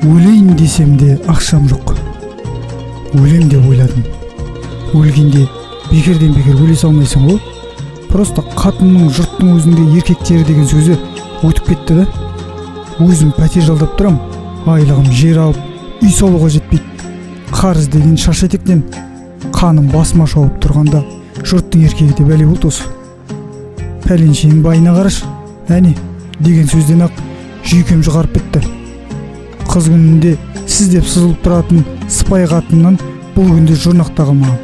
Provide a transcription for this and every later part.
Өлейін десем де ақшам жоқ. Өлем деп ойладым. Өлгенде бекерден бекер өле салмайсың ғой. Просто қатынның жұрттың өзінде еркектері деген сөзі өтіп кетті да. Өзім пәтер жалдап тұрам, айлығым жер алып, үй салуға жетпейді. Қарыз деген шаш етектен қаным басыма шауып тұрғанда жұрттың еркегі де бәле болды осы. Пәленшенің байына қараш, әне деген сөзден ақ жүйкем шығарып бітті. Қыз күнінде сіз деп сызылып тұратын сыпайы қатыннан бұл күнде жұрнақта қалмаған.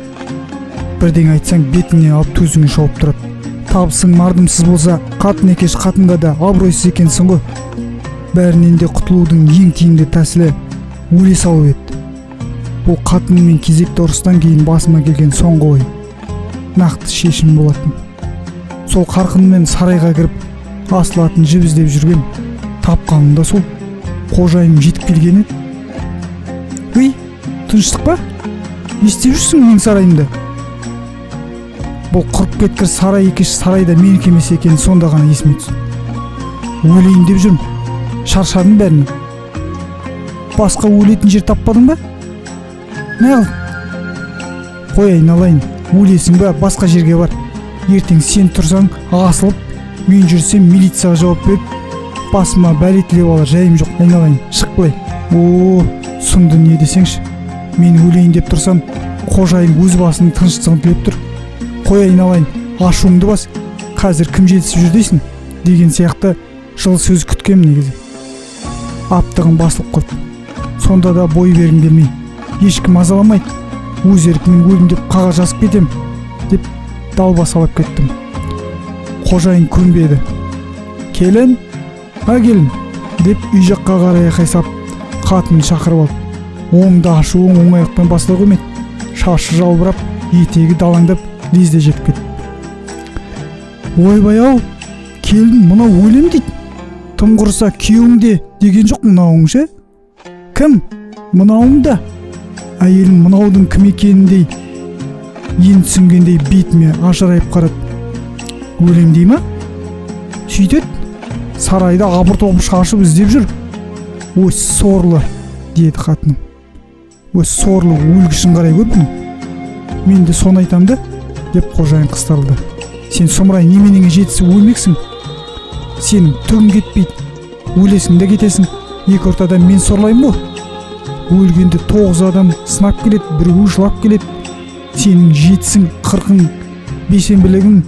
Бірден айтсаң бетіне алып төзіңе шауып тұрады. Табысың мардымсыз болса, қатын екеш қатынға да абыройсыз екенсің ғой. Бәрінен де құтылудың ең тиімді тәсілі өле салу еді. Бұл қатынмен кезекті ұрыстан кейін басыма келген соңғы ой. Нақты шешім болатын. Сол қарқынмен сарайға кіріп асылатын жіп іздеп жүрген. Тапқанымда сол қожайыным жетіп келгені. Өй, тыныштық па? Не істеп жүрсің менің сарайымда? Бұл құрып кеткір сарай екеш, сарайда менікі емес екені сонда ғана есіме түсті. Өлейін деп жүрмін. Шаршадым бәріне. Басқа өлетін жер таппадың ба? Неғыл? Қой айналайын, өлесің ба, басқа жерге бар. Ертең сен тұрсаң асылып, мен жүрсем милицияға жауап беріп, басыма бәле тілеп алар жайым жоқ. Айналайын, шық былай. Сұмды не десеңші. Мен өлейін деп тұрсам, қожайын өз басының тыныштығын тілеп тұр. Қой айналайын, ашуыңды бас. Қазір кім жетісіп жүр дейсің? Деген сияқты жыл сөз күткем негізі. Аптығым басылып құрды. Сонда да бой бергім келмей. Ешкім мазаламайды. Өз еркіммен өлдім деп қағаз жазып кетем деп далба салып кеттім. Қожайын көнбеді. Келін, келін деп үй жаққа қарай айқай қатынын шақырып алды. Оңды ашуың оңаяқпен басыла қоймайды. Шашы жалбырап, етегі далаңдап лезде жетіп кетті. Ойбай-ау, келін мынау өлем дейді. Тым құрыса күйеуіңде деген жоқ мынауың ше? Кім? Мынауың да. Әйелім мынаудың кім екеніндей енді түсінгендей бетіме ажырайып қарады. Өлем дей ма? Сөйтеді. Сарайда абыр-тобыр шашып іздеп жүр. Ой, сорлы, деді қатыным. Ой, сорлы, өлгішін қарай көрдің. Мен де соны айтам да, деп қожайын қыстырылды. Сен сұмырай неменеңе жетісіп өлмексің. Сенің түгің кетпейді. Өлесің де кетесің. Екі ортада мен сорлаймын ғой. Өлгенде 9 адам сынап келеді, біреуі жылап келеді. Сенің жетісің, 40-ың, бейсенбілігің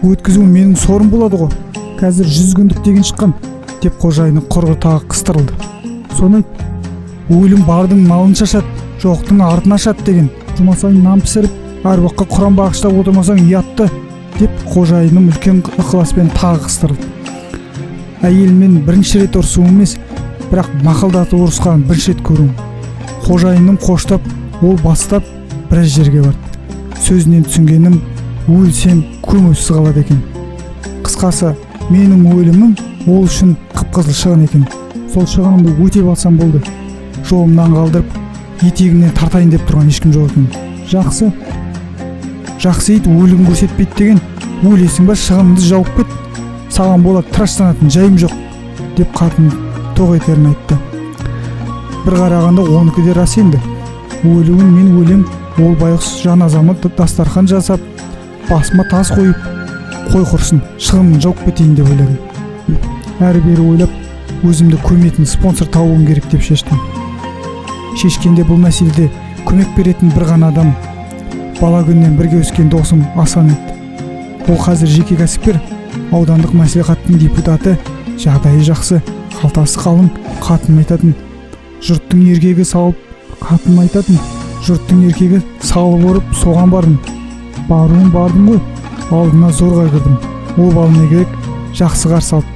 өткізу менің сорым болады ғой. Қазір 100 күндік деген шыққан, деп қожайының құрғы тағы қыстырылды. Соны өлім бардың малын шашады, жоқтың артын ашады деген. Жұмасаң нан пісіріп, әруаққа құран бағыштап отырмасаң ұятты, деп қожайыным үлкен ықыласпен тағы қыстырылды. Әйелмен бірінші рет ұрысу емес, бірақ мақалдатып ұрысқан бірінші рет көруім. Қожайыным қоштап, ол бастап біраз жерге барды. Сөзінен түсінгенім, өлсем көмусіз қалады екен. Қысқасы, менің өлімім ол үшін қып-қызыл шығын екен. Сол шығынымды өтеп алсам болды. Жолымнан қалдырып, етегімнен тартайын деп тұрған ешкім жоқ екен. Жақсы. Жақсы ит өлім көрсетпейді деген, өлесің ба шығынымды жауып кет. Саған болады тыраштанатын жайым жоқ, деп қатын тоқ етерін айтты. Бір қарағанда оныкі де рас енді. Өлуін мен өлем, ол байғұс жаназамы дастархан жасап, басыма тас қойып, қой құрсын, шығынын жауып кетейін деп ойладым. Әрі-бері ойлап, өзімді көметін спонсор тауым керек деп шештім. Шешкенде бұл мәселеде көмек беретін бір ғана адам, бала күннен бірге өскен досым Асан еді. Ол қазір жеке кәсіпкер, аудандық мәслихаттың депутаты, жағдайы жақсы, қалтасы қалың. Қатын айтатын, жұрттың еркегі салып, қатын айтатын, жұрттың еркегі салып ұрып, соған бардым. Бардым ғой, алдына зорға кірдім. Ол балыма керек, жақсы қарсы алды.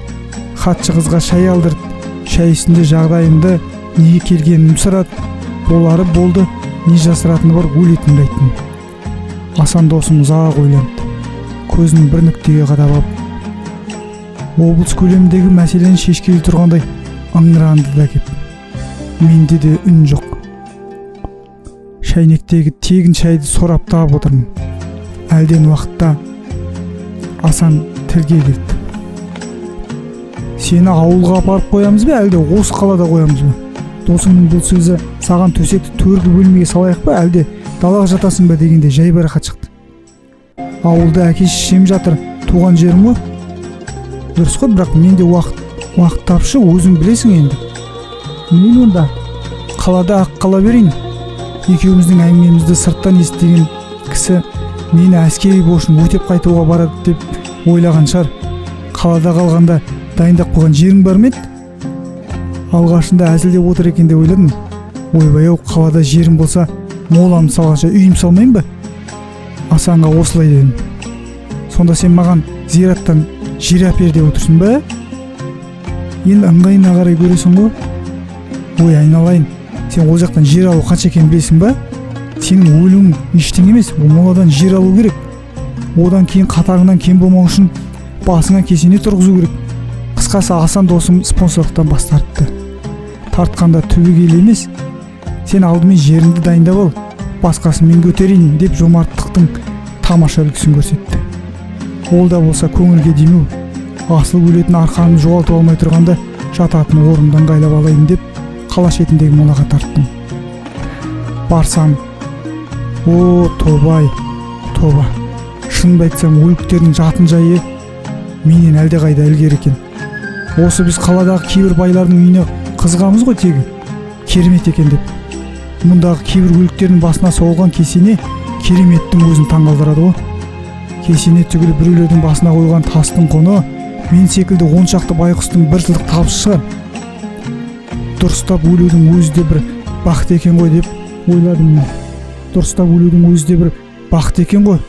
Хатшы қызға шай алдырды. Шай үстінде жағдайымды, неге келгенімді сұрады. Болары болды, не жасыратыны бар, өлетінді айттым. Асан досым ұзақ ойланды. Көзін бір нүктеге қадап алып, облыс көлеміндегі мәселені шешкелі тұрғандай аңыранды да кеп. Менде де үн жоқ. Шайнектегі тегін шайды сорап тағып отырмын. Әлден уақытта Асан тілге келді. Сені ауылға апарып қоямыз ба, әлде осы қалада қоямыз ба? досыңның бұл сөзі саған төсекті төргі бөлмеге салайық па, әлде далаға жатасың ба дегенде жайбарақат шықты. Ауылда әке шешем жатыр, туған жерім ғой. Дұрыс қой, бірақ менде уақыт тапшы, өзің білесің енді. Мен онда қалада ақ қала берейін. Екеуміздің әңгімемізді сырттан естіген кісі мені әскери борышын өтеп қайтуға барады деп ойлаған шығар. Қалада қалғанда дайындап қойған жерің бар ма еді? Алғашында әзілдеп отыр екен деп ойладым. Ойбай-ау, қалада жерім болса, молам салғанша үйім салмайын ба? Асанға осылай дедім. Сонда сен маған зираттан жер әпер деп отырсың ба? Енді ыңғайына қарай көресің ғой. Ой, айналайын, сен ол жақтан жер алу қанша екенін білесің ба? Сенің өлуің ештеңе емес, ол моладан жер алу керек. Одан кейін қатарыңнан кем болмау үшін басыңа кесене тұрғызу керек. Қысқасы, Асан досым спонсорлықтан бас тартты. Тартқанда түбегейлі емес, сен алдымен жеріңді дайындап ал, басқасын мен көтерейін деп жомарттықтың тамаша үлгісін көрсетті. Ол да болса көңілге демеу. Асыл өлетін арқанын жоғалтып алмай тұрғанда жататын орындан ыңғайлап алайын деп қала шетіндегі молаға тарттым. Барсам, о, тобай, тоба. Шынымды айтсам, өліктердің жатын жайы менен әлдеқайда ілгері екен. Осы біз қаладағы кейбір байлардың үйіне қызығамыз ғой тегі. Керемет екен деп. Мұндағы кейбір өліктердің басына соғылған кесене кереметтің өзін таңғалдырады ғой. Кесене түгілі біреулердің басына қойған тастың құны мен секілді 10 шақты байқұстың бір жылдық табысы шығар. Дұрыстап өлудің өзі де бір бақыт екен ғой деп ойладым мен. Дұрыстап өлудің өзі де бір бақыт екен ғой.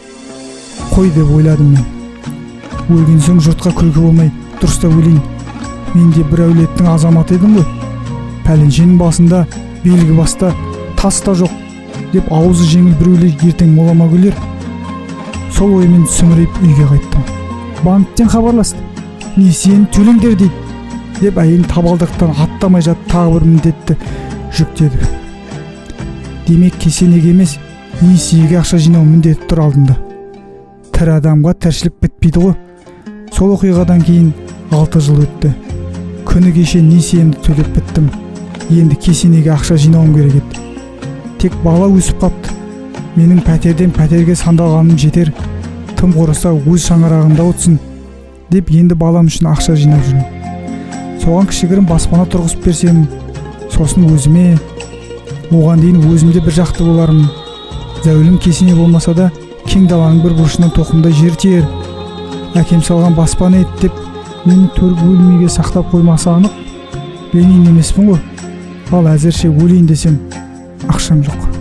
Қой деп ойладым мен. Өлген соң жұртқа күлкі болмай дұрыстап өлейін. Мен де бір әулеттің азаматы едім ғой. Пәленшенің басында белгі баста тас та жоқ деп аузы жеңіл біреулер ертең молама күлер. Сол оймен сүмірейіп үйге қайттым. Банктен хабарласты. Несиені төлеңдер дейді деп әйел табалдырықтан аттамай жатып тағы бір міндетті жүктеді. Демек кесенеге емес, несиеге ақша жинау міндеті тұр алдында. Тірі адамға тіршілік бітпейді ғой. Сол оқиғадан кейін 6 жыл өтті. Күні кеше несиемді төлеп біттім. Енді кесенеге ақша жинауым керек еді. Тек бала өсіп қапты. Менің пәтерден пәтерге сандалғаным жетер. Тым құрыса өз шаңырағында отырсын деп енді балам үшін ақша жинап жүрмін. Соған кішігірім баспана тұрғызып берсем, сосын өзіме, оған дейін өзімде бір жақты болармын. Зәулім кесене болмаса да кең даланың бір бұрышынан тоқымдай жер тиер. Әкем салған баспана еді деп мені төргі бөлмеге сақтап қоймасы анық. Ленин емеспін ғой. Ал әзірше өлейін десем, ақшам жоқ.